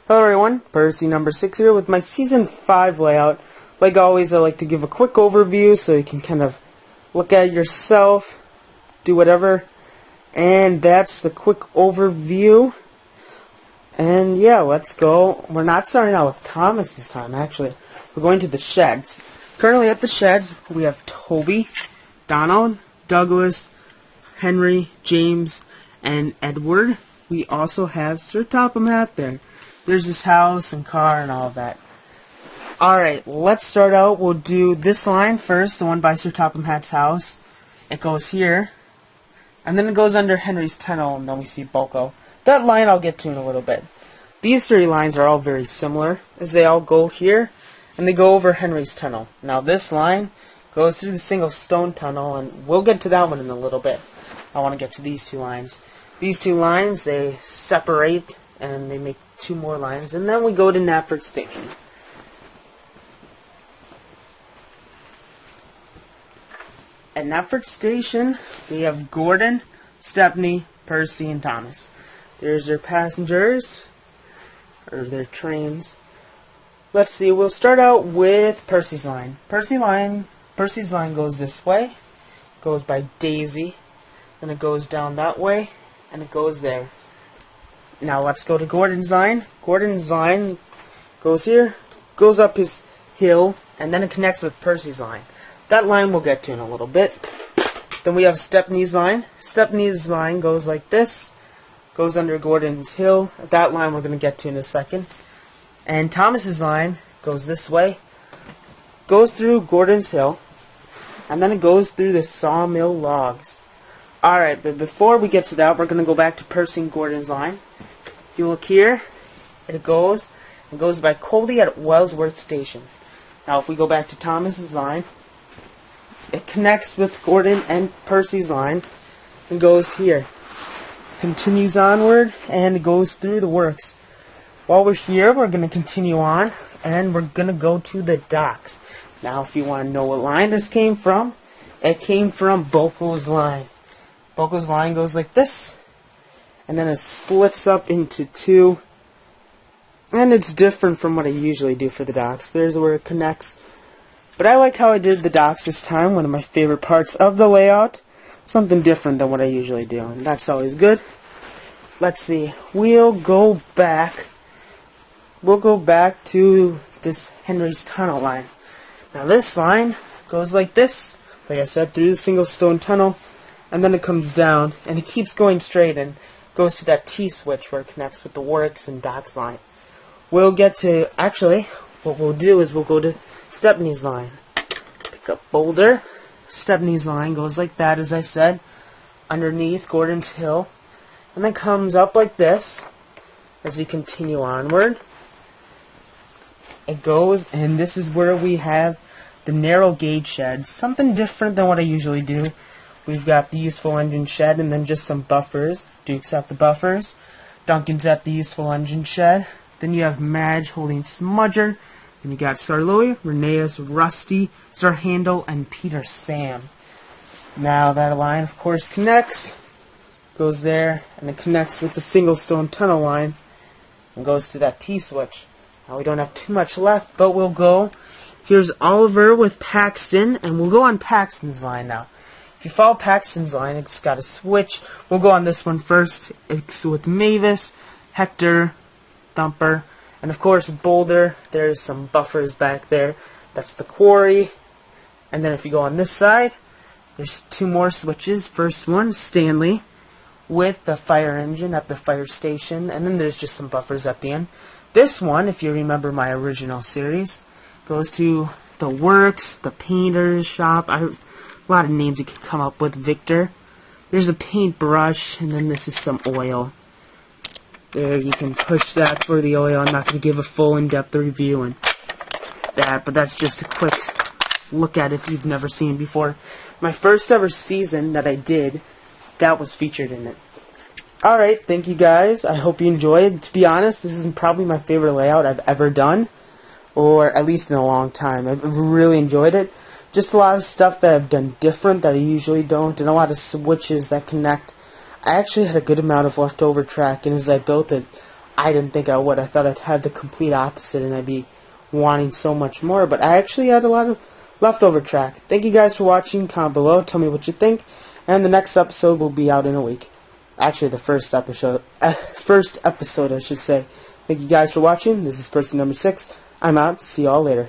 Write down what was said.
Hello everyone, Percy number 6 here with my Season 5 layout. Like always, I like to give a quick overview so you can kind of look at it yourself, do whatever. And that's the quick overview. And yeah, let's go. We're not starting out with Thomas this time, actually. We're going to the sheds. Currently at the sheds, we have Toby, Donald, Douglas, Henry, James, and Edward. We also have Sir Topham Hatt there. There's his house and car and all of that. Alright, let's start out. We'll do this line first, the one by Sir Topham Hatt's house. It goes here. And then it goes under Henry's tunnel, and then we see Boko. That line I'll get to in a little bit. These three lines are all very similar, as they all go here, and they go over Henry's tunnel. Now this line goes through the single stone tunnel, and we'll get to that one in a little bit. I want to get to these two lines. These two lines, they separate, and they make two more lines, and then we go to Knapford Station. At Knapford Station, we have Gordon, Stepney, Percy, and Thomas. There's their passengers, or their trains. Let's see, we'll start out with Percy's line. Percy's line goes this way, goes by Daisy, then it goes down that way, and it goes there. Now let's go to Gordon's line. Gordon's line goes here, goes up his hill, and then it connects with Percy's line. That line we'll get to in a little bit. Then we have Stepney's line. Stepney's line goes like this, goes under Gordon's hill. That line we're going to get to in a second. And Thomas's line goes this way, goes through Gordon's hill, and then it goes through the sawmill logs. Alright, but before we get to that, we're going to go back to Percy and Gordon's line. If you look here, it goes by Coldy at Wellsworth Station. Now if we go back to Thomas's line, it connects with Gordon and Percy's line and goes here. Continues onward and it goes through the works. While we're here, we're going to continue on and we're going to go to the docks. Now if you want to know what line this came from, it came from Boko's line. Boko's line goes like this, and then it splits up into two, and it's different from what I usually do for the docks. There's where it connects. But I like how I did the docks this time, one of my favorite parts of the layout. Something different than what I usually do, and that's always good. Let's see, we'll go back to this Henry's Tunnel line. Now this line goes like this, like I said, through the single stone tunnel, and then it comes down, and it keeps going straight and goes to that T-switch where it connects with the works and docks line. We'll get to, actually, what we'll do is we'll go to Stepney's line. Pick up Boulder. Stepney's line goes like that, as I said, underneath Gordon's hill, and then comes up like this as you continue onward. It goes, and this is where we have the narrow gauge shed. Something different than what I usually do. We've got the useful engine shed and then just some buffers. Duke's at the buffers. Duncan's at the useful engine shed. Then you have Madge holding Smudger. Then you got Sarloy, Rheneas, Rusty, Sir Handel, and Peter Sam. Now that line, of course, connects. Goes there, and it connects with the single stone tunnel line. And goes to that T-switch. Now we don't have too much left, but we'll go. Here's Oliver with Paxton, and we'll go on Paxton's line now. If you follow Paxton's line, it's got a switch. We'll go on this one first. It's with Mavis, Hector, Thumper, and of course Boulder. There's some buffers back there. That's the quarry. And then if you go on this side, there's two more switches. First one, Stanley, with the fire engine at the fire station. And then there's just some buffers at the end. This one, if you remember my original series, goes to the works, the painter's shop. A lot of names you can come up with. Victor. There's a paintbrush, and then this is some oil. There, you can push that for the oil. I'm not going to give a full in-depth review on that, but that's just a quick look at it if you've never seen before. My first ever season that I did, that was featured in it. Alright, thank you guys. I hope you enjoyed. To be honest, this is probably my favorite layout I've ever done, or at least in a long time. I've really enjoyed it. Just a lot of stuff that I've done different that I usually don't, and a lot of switches that connect. I actually had a good amount of leftover track, and as I built it, I didn't think I would. I thought I'd have the complete opposite and I'd be wanting so much more, but I actually had a lot of leftover track. Thank you guys for watching. Comment below, tell me what you think, and the next episode will be out in a week. Actually, the first episode I should say. Thank you guys for watching. This is person number 6. I'm out. See y'all later.